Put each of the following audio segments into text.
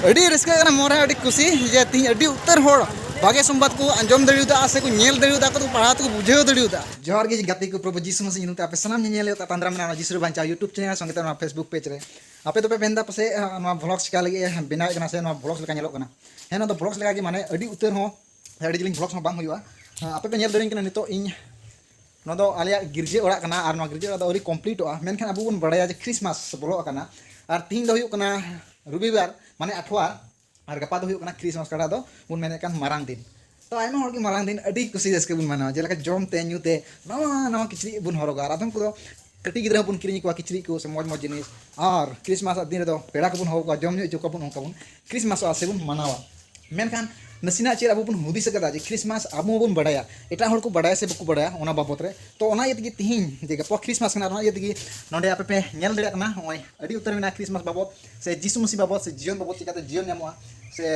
अड़ी रस्का कना मोरा अड़ी खुशी जे ती अड़ी उत्तर होड़ बागे संबाद को अंजम दड़ियुदा से को नेल दड़ियुदा को पढ़ा तो बुझेव दड़ियुदा जोहर गे गाती को प्रभु जीसु मसीह नुते आपे सनाम नेल ता तंद्रा मेना जीसु बांचा यूट्यूब चैनल संगे ता फेसबुक पेज रे आपे तो पे बेंदा पसे नो व्लॉग्स का लगे बिना कना से नो व्लॉग्स लका नेलो कना हे नो तो व्लॉग्स लगा के माने अड़ी उत्तर हो अड़ी जिलिंग व्लॉग्स बांग हुआ आपे पे नेल दड़िन कना नितो इन नो दो आलिया गिरजे ओड़ा कना आर नो गिरजे ओड़ा दो अड़ी कंप्लीट आ मेनखान अबु बन बड़ाया जे क्रिसमस बोलो कना आर तीन दो हुयो कना रविवार माने अठवा और गपा दो क्रिसमस कड़ा दो बुन मेने कान मारांग दिन तो आयमा हर की मारांग दिन अड़ी खुशी रस्के बुन माना जेलका जम ते न्यूते नवा नवा किचरी बुन हरोगा और आदम को कटी गिद्रा बुन किरिनी को किचरी को से मौज मौज जिनिस और क्रिसमस दिन दो पेड़ा को बुन होगा जम न्यू जो को बुन क्रिसमस आसे बुन मनावा मेनखान नसीना चेर अब बुन हुदी सकदा जे क्रिसमस आबो बुन बड़ाया एटा हर को बड़ाया से बको बड़ाया ओना बाबत रे तो ओना यतगी तिहिन जे गपा क्रिसमस कना ओना यतगी नोडे आपे पे नेल दड़िया कना ओय अड़ी उत्तर मेना क्रिसमस बाबत से जीसु मसीह बाबत से जीवन बाबत चिकाते जीवन नामवा से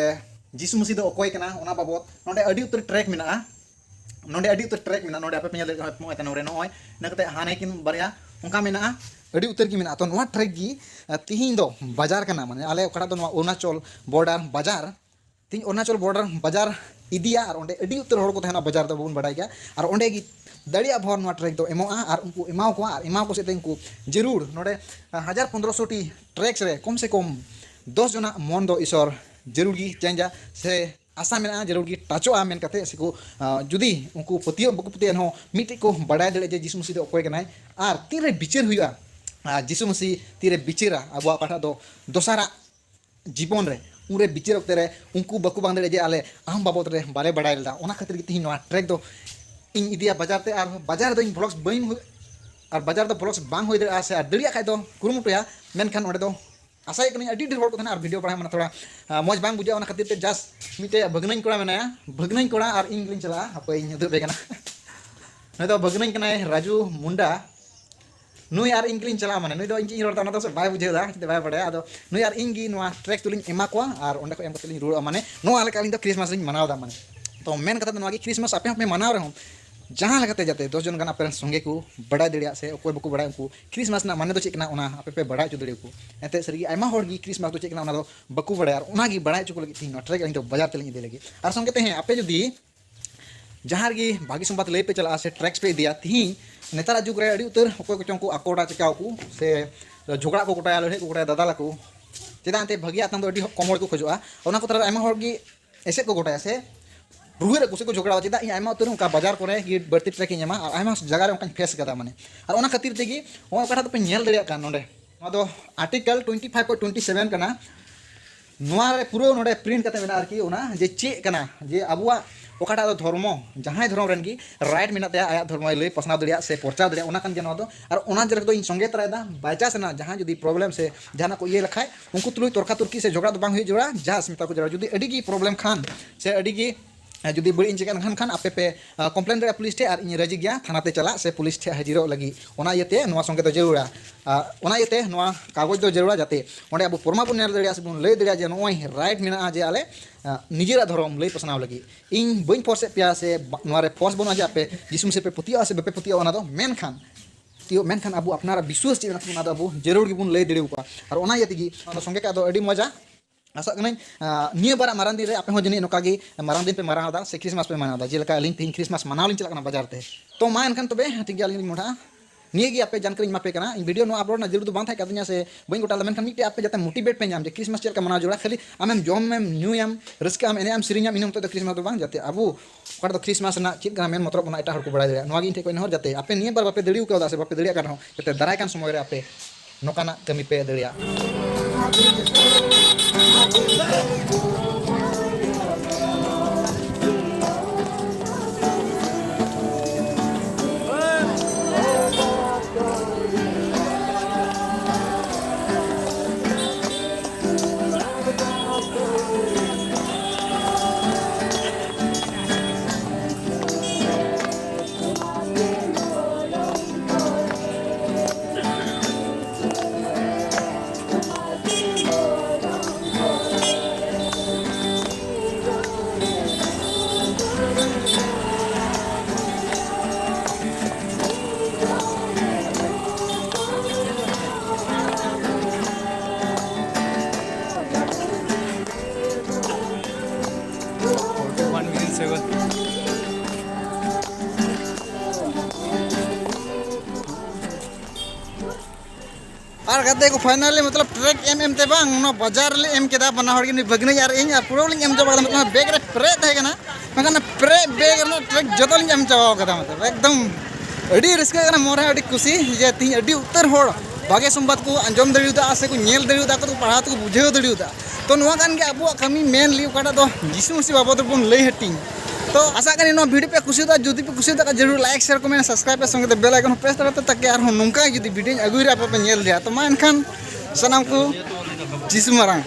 जीसु मसीह दो अकोय कना ओना बाबत नोडे अड़ी उत्तर ट्रैक मेना नोडे अड़ी उत्तर ट्रैक मेना नोडे आपे पे नेल मो एता नोरे नोय नकते हाने किन बारया उनका मेना अड़ी उत्तर की मेना तो नोवा ट्रैक गी तिहिन दो बाजार कना माने आले ओकड़ा दो नोवा अरुणाचल बॉर्डर बाजार तीन अरुणाचल बॉर्डर बाजार इदिया और ओंडे अड़ी उत्तर हर को तहना बाजार दो बन बड़ाय गया और ओंडे की दड़िया भर नोवा ट्रैक दो एमोआ और उनको एमाव को और एमाव को से उनको जरूर नोडे 1500 टी ट्रैक्स रे कम से कम 10 जना मन दो ईश्वर जरूर की चेंजा से आशा मेना जरूर की टाचो आ मेन कते से को जुदी उनको पतियो बको पतियन हो मिटे को बड़ाय दड़े जे जीसु मसीह दो अकोय कनाय और तीरे बिचार हुआ जीसु मसीह तीरे बिचारा अब पाठा दो दोसारा जीवन रे उरे बिचार वक्त रे उनको बको बांग दड़े जे आले आम बाबत रे बाले बड़ाय लदा ओना खातिर की तिहिन नोआ ट्रैक दो इन इदिया बाजार ते और बाजार दो इन ब्लॉग्स बइन और बाजार दो ब्लॉग्स बांग होय दड़े से दड़िया खाय दो कुरुमुटया मेनखान ओडे दो आशा कनी अडी ढेर होड़ को थाना और वीडियो पढ़ा माने थोड़ा मौज बांग बुझा ओना खातिर ते जस्ट मिटे भगनई कोड़ा मेनाया भगनई कोड़ा और इन लिंग चला हपे इन दुबे कना नै दो भगनई कनाय राजू मुंडा नुई यार इंग्लिश चला माने नुई दो इंगी रोड ताना तो बाय बुझेदा ते बाय बड़े आदो नुई यार इंगी नोआ ट्रैक तुलिन एमा को और ओंडे को एम कतलिन रुड़ माने नोआ लेका लिन तो क्रिसमस लिन मनावदा माने तो मेन कथा नोआ की क्रिसमस आपे पे मनाव रहो जहां लगते जाते 10 जन गाना पेरेंट्स संगे को बड़ा दड़िया से ओको बको बड़ा को क्रिसमस ना माने तो चेकना ओना आपे पे बड़ा चु दड़िया को एते सरी आयमा होड़ की क्रिसमस तो चेकना ओना दो बको बड़ा और ओना की बड़ा चु को लगी थी ट्रैक लिन तो बाजार तेलिन दे लगी और संगे ते हैं आपे जदी जहां की भागी संबाद ले पे चला से ट्रैक्स पे दिया थी नेतार जुग रे अड़ी उतर अकोय को चंको आकोडा चिकाव को से झगड़ा को गोटाया लड़े को गोटाया दादा लाको चेदा अंते भागी आतन दो अड़ी कमर को खोजोआ ओना को तरह आयमा होड़ की ऐसे को गोटाया से रुहर को से को झगड़ा चेदा इ आयमा उतर उनका बाजार करे की बर्ती ट्रैक ᱧᱟᱢᱟ और आयमा जगह रे उनका फेस कदा माने और ओना खातिर तेगी ओ कथा तो पे नेल दड़िया का नोडे नोदो आर्टिकल 25.27 कना नोआ रे पूरा नोडे प्रिंट कते मेना आरकी ओना जे चे कना जे अबुआ ओकाटा दो धर्म जहां धर्म रेन की राइट मेना ते आया धर्म ले पसना दड़िया से परचा दड़िया ओना कान जनो दो और ओना जरक दो इन संगे तरायदा बायचास ना जहां जदी प्रॉब्लम से जहां को ये लखाय उनको तुलुई तोरका तुरकी से झगड़ा दो बांग हुई जोड़ा जहां स्मिता को जरा जदी अडी की प्रॉब्लम खान से अडी की जुदी बड़ी चिकन खान आपे पे कम्प्लेन दे पुलिस टे और इन रजी गया थाना ते चला से पुलिस टे हाजिरो लगी ओना येते नोआ संगे तो जरूरा ओना येते नोआ कागज दो जरूरा जाते ओंडे अब परमा बुन नेल दड़िया से बुन लय दड़िया जे नोय राइट मेना जे आले निजेरा धर्म लय पसनाव लगी इन बइन फोर्स पे से नोआ रे फोर्स बना जे आपे जिसुम से पे पतिया से बपे पतिया ओना दो मेन खान तियो मेन खान अब अपनारा विश्वास चे ना दो अब जरूर की बुन लय दड़िउ का और ओना येते की संगे का दो अडी मजा आशा करें निया बारा मारान दिन रे आपे हो जनी नोका गी मारान दिन पे मारावदा से क्रिसमस पे मानावदा जेलका लिंक तीन क्रिसमस मनाव लिंक चला बाजार ते तो मा एनखान तबे ठीक गया लिंक मोठा निया गी आपे जानकारी मापे कना इन वीडियो नो अपलोड ना जरूर तो बांध था कदnya से बइन गोटा लेमन खान मिटे आपे जाते मोटिवेट पे नाम जे क्रिसमस चेलका मनाव जोड़ा खाली आमेम जॉम में न्यू एम रस्का आम एने आम सिरिंगाम इनम तो क्रिसमस तो बांग जाते अबु ओकर तो क्रिसमस ना चित गना मेन मतलब ना एटा हर को बड़ा दे नोआ गी ठे को नहर जाते आपे निया बार बापे दड़िउ के से बापे दड़िया का हो जाते दराय कान समय रे आपे नोकाना कमी पे दड़िया gue. और कहते को फाइनली मतलब ट्रैक एम ते बांग नो बाजार ले एम केदा बना हर गिनी बगने यार इन पूरा लिंग एम जबा मतलब बैग रे प्रे थे ना मगन प्रे बैग रे ट्रैक जतो लिंग एम जबा कदा मतलब एकदम अड़ी रिस्का कना मोरे अड़ी खुशी जे ती अड़ी उत्तर होड़ भागे संबाद को अंजम दड़ियुदा से को नेल दड़ियुदा को पढ़ा तो बुझेव दड़ियुदा तो नोआ कान के अबो कमी मेन लिव काटा दो जिसु मसी बाबत बोन लई हटिंग तो आशा करी नो वीडियो पे खुशी जुदी पे खुशी जरूर लाइक शेयर कमेंट सब्सक्राइब पे संगे बेल आइकन प्रेस करते ताकि और नोंका जुदी वीडियो अगुई रे पे नेल दिया तो मा एनखान सनाम को जिसु मारांग।